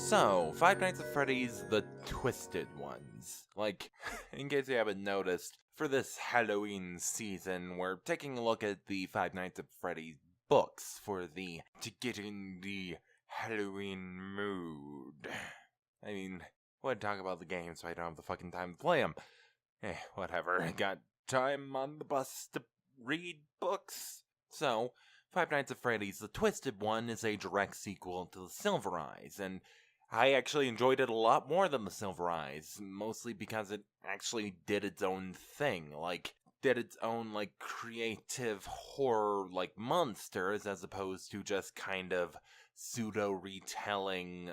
So, Five Nights at Freddy's The Twisted Ones. Like, in case you haven't noticed, for this Halloween season, we're taking a look at the Five Nights at Freddy's books to get in the Halloween mood. I mean, I want to talk about the games, so I don't have the fucking time to play them. Whatever. I got time on the bus to read books. So, Five Nights at Freddy's The Twisted One is a direct sequel to The Silver Eyes, and I actually enjoyed it a lot more than The Silver Eyes, mostly because it actually did its own thing, did its own, creative horror, monsters, as opposed to just kind of pseudo-retelling,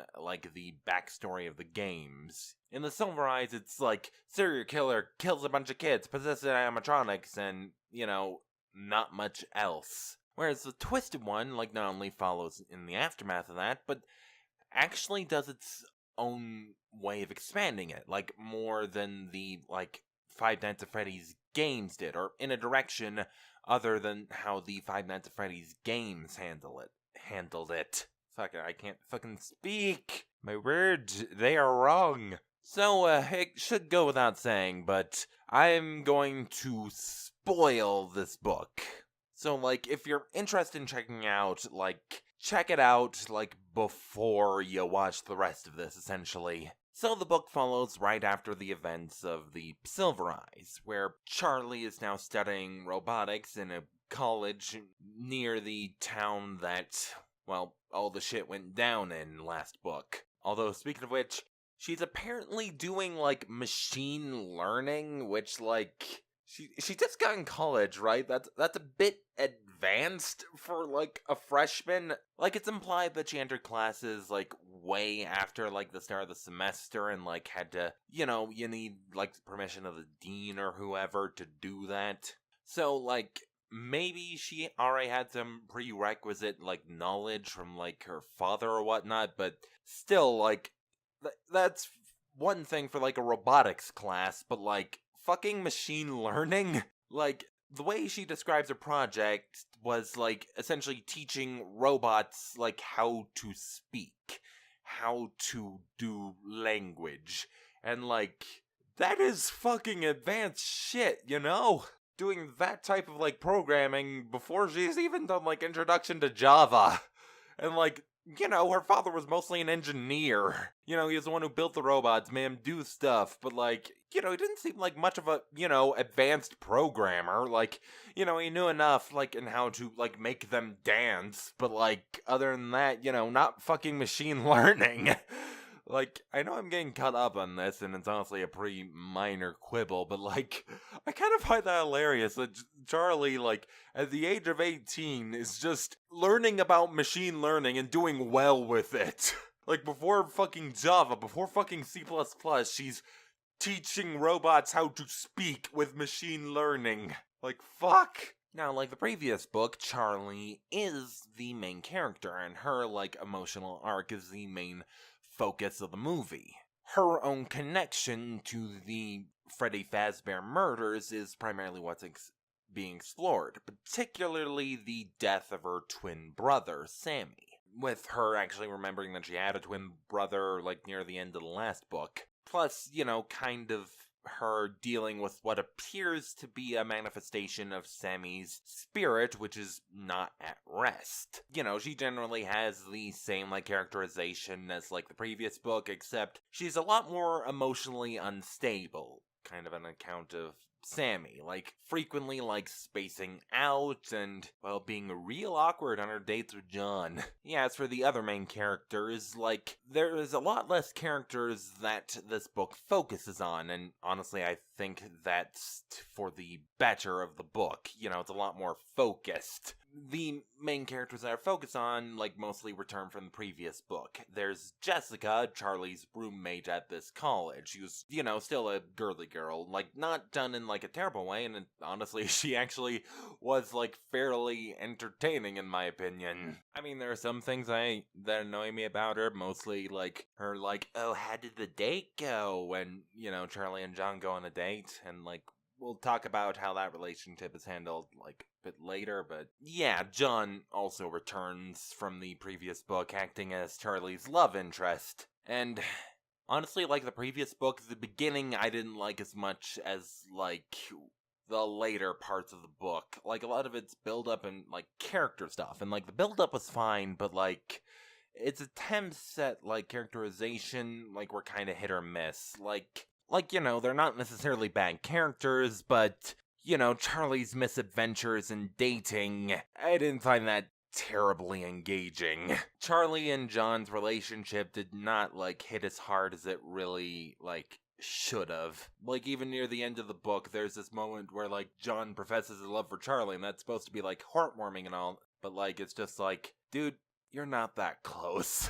the backstory of the games. In The Silver Eyes, it's serial killer kills a bunch of kids, possesses animatronics, and, not much else. Whereas the Twisted One, not only follows in the aftermath of that, but actually does its own way of expanding it, more than the, Five Nights at Freddy's games did, or in a direction other than how the Five Nights at Freddy's games handled it. Fuck it, I can't fucking speak! My words, they are wrong! So, it should go without saying, but I'm going to spoil this book. So, if you're interested in checking out, check it out, before you watch the rest of this, essentially. So the book follows right after the events of the Silver Eyes, where Charlie is now studying robotics in a college near the town that, all the shit went down in last book. Although, speaking of which, she's apparently doing, machine learning, which, She just got in college, right? That's a bit advanced for, a freshman. It's implied that she entered classes, way after, the start of the semester and, had to, you need, permission of the dean or whoever to do that. So, maybe she already had some prerequisite, knowledge from, her father or whatnot, but still, that's one thing for, a robotics class, but, fucking machine learning? The way she describes her project was, essentially teaching robots, how to speak, how to do language, and, that is fucking advanced shit, Doing that type of, programming before she's even done, Introduction to Java, and, her father was mostly an engineer. He was the one who built the robots, made him do stuff, but, he didn't seem like much of a, advanced programmer. He knew enough, in how to, make them dance, but, other than that, not fucking machine learning. I know I'm getting caught up on this, and it's honestly a pretty minor quibble, but, I kind of find that hilarious that Charlie, at the age of 18, is just learning about machine learning and doing well with it. Before fucking Java, before fucking C++, she's teaching robots how to speak with machine learning. Fuck! Now, the previous book, Charlie is the main character, and her, emotional arc is the main focus of the movie. Her own connection to the Freddy Fazbear murders is primarily what's being explored, particularly the death of her twin brother, Sammy, with her actually remembering that she had a twin brother, near the end of the last book. Plus, kind of her dealing with what appears to be a manifestation of Sammy's spirit, which is not at rest. She generally has the same, characterization as, the previous book, except she's a lot more emotionally unstable, kind of on account of Sammy, frequently, spacing out and, being real awkward on her dates with John. Yeah, as for the other main characters, there is a lot less characters that this book focuses on, and honestly, I think that's for the better of the book. It's a lot more focused. The main characters that are focused on, mostly return from the previous book. There's Jessica, Charlie's roommate at this college. She was, still a girly girl. Not done in, a terrible way, and honestly, she actually was, fairly entertaining, in my opinion. I mean, there are some things that annoy me about her, mostly, her, oh, how did the date go? When, Charlie and John go on a date, and, we'll talk about how that relationship is handled, a bit later, but yeah, John also returns from the previous book, acting as Charlie's love interest. And honestly, like the previous book, the beginning I didn't like as much as, like, the later parts of the book. Like, a lot of it's build-up and, like, character stuff. And, like, the build-up was fine, but, like, its attempts at, like, characterization, like, were kind of hit or miss. Like, you know, they're not necessarily bad characters, but, you know, Charlie's misadventures and dating, I didn't find that terribly engaging. Charlie and John's relationship did not, like, hit as hard as it really, like, should have. Like, even near the end of the book, there's this moment where, like, John professes his love for Charlie, and that's supposed to be, like, heartwarming and all, but, like, it's just like, dude, you're not that close.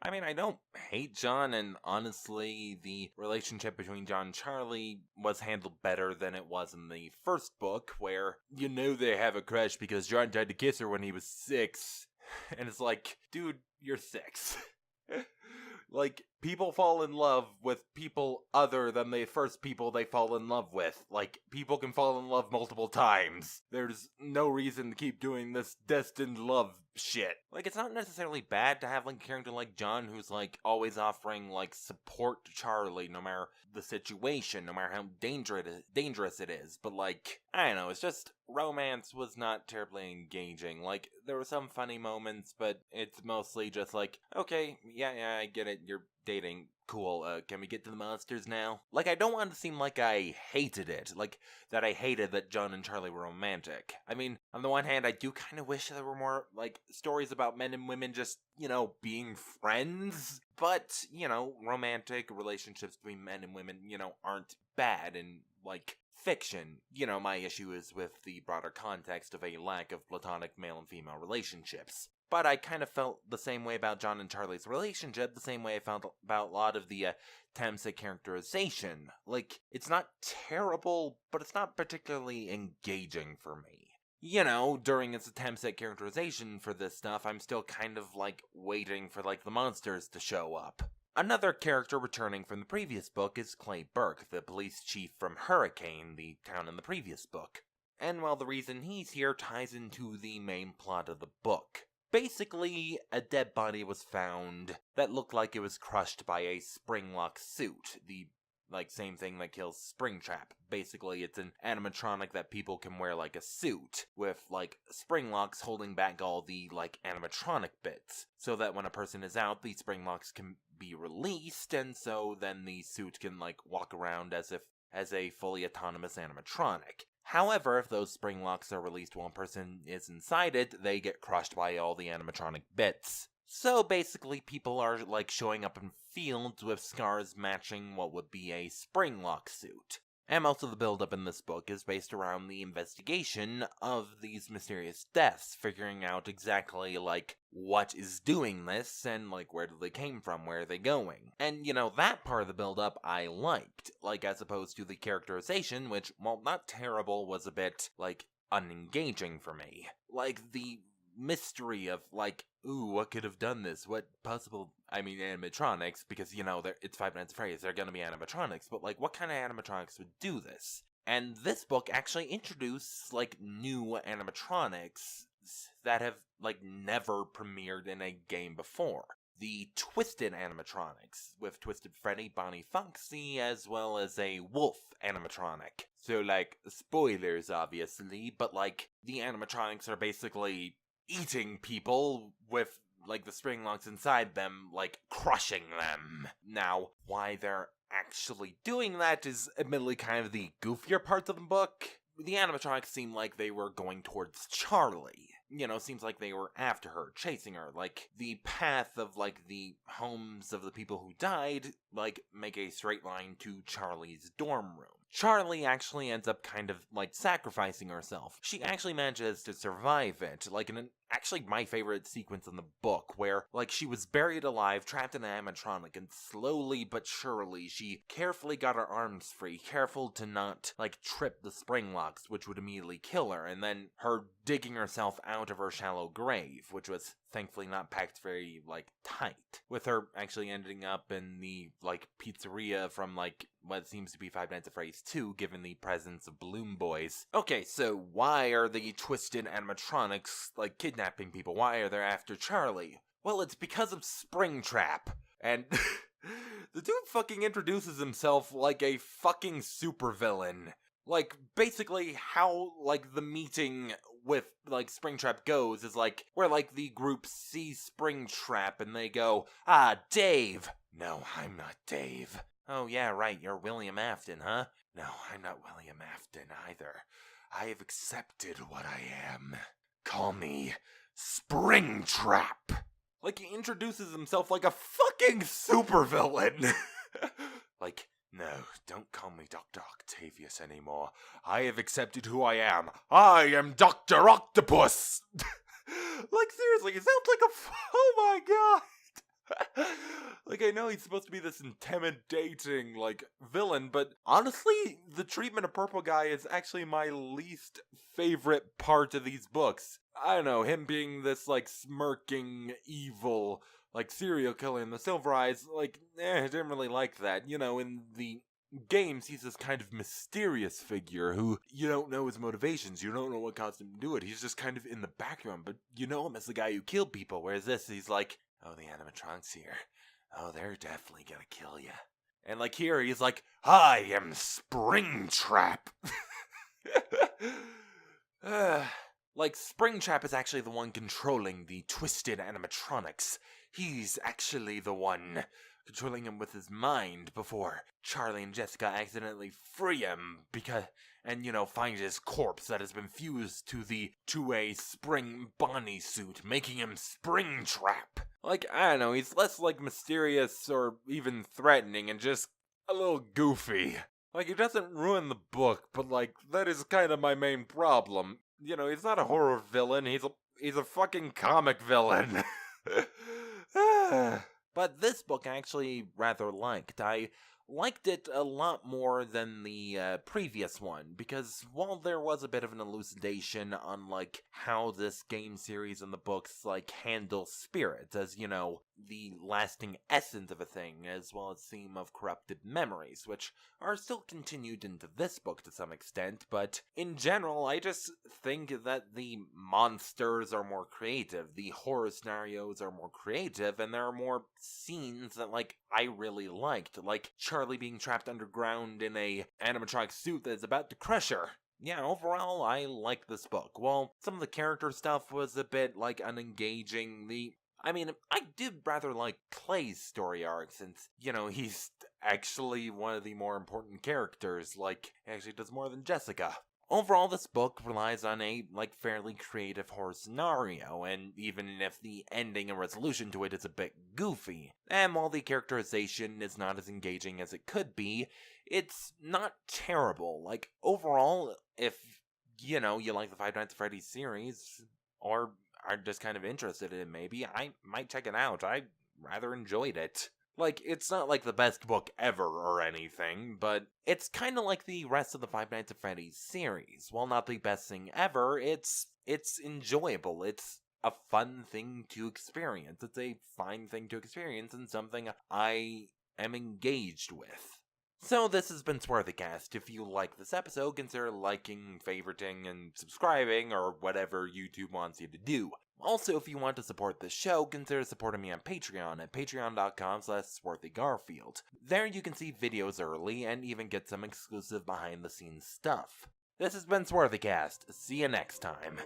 I mean, I don't hate John, and honestly, the relationship between John and Charlie was handled better than it was in the first book, where you know they have a crush because John tried to kiss her when he was 6, and it's like, dude, you're 6. Like, people fall in love with people other than the first people they fall in love with. Like, people can fall in love multiple times. There's no reason to keep doing this destined love shit. Like, it's not necessarily bad to have, like, a character like John who's, like, always offering, like, support to Charlie no matter the situation, no matter how dangerous it is. But, like, I don't know, it's just romance was not terribly engaging. Like, there were some funny moments, but it's mostly just like, okay, yeah, I get it, you're dating, cool, can we get to the monsters now? Like, I don't want to seem like I hated it, like, that I hated that John and Charlie were romantic. I mean, on the one hand, I do kind of wish there were more, like, stories about men and women just, you know, being friends, but, you know, romantic relationships between men and women, you know, aren't bad in, like, fiction. You know, my issue is with the broader context of a lack of platonic male and female relationships. But I kind of felt the same way about John and Charlie's relationship, the same way I felt about a lot of the attempts at characterization. Like, it's not terrible, but it's not particularly engaging for me. You know, during its attempts at characterization for this stuff, I'm still kind of, like, waiting for, like, the monsters to show up. Another character returning from the previous book is Clay Burke, the police chief from Hurricane, the town in the previous book. And while the reason he's here ties into the main plot of the book. Basically, a dead body was found that looked like it was crushed by a spring-lock suit, the, like, same thing that kills Springtrap. Basically, it's an animatronic that people can wear like a suit, with, like, spring locks holding back all the, like, animatronic bits, so that when a person is out, the spring locks can be released, and so then the suit can, like, walk around as a fully autonomous animatronic. However, if those spring locks are released while a person is inside it, they get crushed by all the animatronic bits. So basically, people are, like, showing up in fields with scars matching what would be a spring lock suit. And most of the build-up in this book is based around the investigation of these mysterious deaths, figuring out exactly, like, what is doing this, and, like, where they came from, where are they going. And, you know, that part of the build-up I liked, like, as opposed to the characterization, which, while not terrible, was a bit, like, unengaging for me. Like, the mystery of, like, ooh, what could have done this? What possible, animatronics, because, you know, it's Five Nights at Freddy's, they're gonna be animatronics, but, like, what kind of animatronics would do this? And this book actually introduced, like, new animatronics that have, like, never premiered in a game before. The Twisted animatronics, with Twisted Freddy, Bonnie Foxy, as well as a wolf animatronic. So, like, spoilers, obviously, but, like, the animatronics are basically eating people with, like, the spring locks inside them, like, crushing them. Now, why they're actually doing that is admittedly kind of the goofier parts of the book. The animatronics seem like they were going towards Charlie. You know, seems like they were after her, chasing her. Like, the path of, like, the homes of the people who died, like, make a straight line to Charlie's dorm room. Charlie actually ends up kind of, like, sacrificing herself. She actually manages to survive it, like, in actually my favorite sequence in the book, where, like, she was buried alive, trapped in an animatronic, and slowly but surely, she carefully got her arms free, careful to not, like, trip the spring locks, which would immediately kill her, and then her digging herself out of her shallow grave, which was thankfully not packed very, like, tight, with her actually ending up in the, like, pizzeria from, like, what seems to be Five Nights at Freddy's 2, given the presence of Balloon Boys. Okay, so why are the Twisted animatronics, like, kidnapping people? Why are they after Charlie? Well, it's because of Springtrap. And the dude fucking introduces himself like a fucking supervillain. Like, basically how, like, the meeting with, like, Springtrap goes is, like, where, like, the group sees Springtrap and they go, "Ah, Dave!" "No, I'm not Dave." "Oh, yeah, right, you're William Afton, huh?" "No, I'm not William Afton either. I have accepted what I am. Call me Springtrap." Like, he introduces himself like a fucking supervillain. Like, "No, don't call me Dr. Octavius anymore. I have accepted who I am. I am Dr. Octopus." Like, seriously, he sounds like oh my god. Like, I know he's supposed to be this intimidating, like, villain, but honestly, the treatment of Purple Guy is actually my least favorite part of these books. I don't know, him being this, like, smirking, evil, like, serial killer in the Silver Eyes, like, I didn't really like that. You know, in the games, he's this kind of mysterious figure who you don't know his motivations, you don't know what caused him to do it. He's just kind of in the background, but you know him as the guy who killed people, whereas this, he's like, "Oh, the animatronics here. Oh, they're definitely gonna kill ya." And like here, he's like, "I am Springtrap." Like, Springtrap is actually the one controlling the twisted animatronics. He's actually the one controlling him with his mind before Charlie and Jessica accidentally free him and, you know, find his corpse that has been fused to a spring Bonnie suit, making him Springtrap. Like, I don't know, he's less, like, mysterious or even threatening and just a little goofy. Like, he doesn't ruin the book, but, like, that is kind of my main problem. You know, he's not a horror villain, he's a fucking comic villain. But this book I actually rather liked. I liked it a lot more than the previous one, because while there was a bit of an elucidation on, like, how this game series and the books, like, handle spirits as, you know, the lasting essence of a thing, as well as theme of corrupted memories, which are still continued into this book to some extent, but in general, I just think that the monsters are more creative, the horror scenarios are more creative, and there are more scenes that, like, I really liked, like Charlie being trapped underground in a animatronic suit that is about to crush her. Yeah, overall, I like this book. While some of the character stuff was a bit, like, unengaging, I did rather like Clay's story arc, since, you know, he's actually one of the more important characters, like, he actually does more than Jessica. Overall, this book relies on a, like, fairly creative horror scenario, and even if the ending and resolution to it is a bit goofy, and while the characterization is not as engaging as it could be, it's not terrible. Like, overall, if, you know, you like the Five Nights at Freddy's series, or are just kind of interested in it, maybe, I might check it out. I rather enjoyed it. Like, it's not like the best book ever or anything, but it's kind of like the rest of the Five Nights at Freddy's series. While not the best thing ever, it's enjoyable. It's a fun thing to experience. It's a fine thing to experience and something I am engaged with. So this has been Swarthycast. If you like this episode, consider liking, favoriting, and subscribing, or whatever YouTube wants you to do. Also, if you want to support this show, consider supporting me on Patreon at patreon.com/SwarthyGarfield. There you can see videos early and even get some exclusive behind-the-scenes stuff. This has been Swarthycast. See you next time.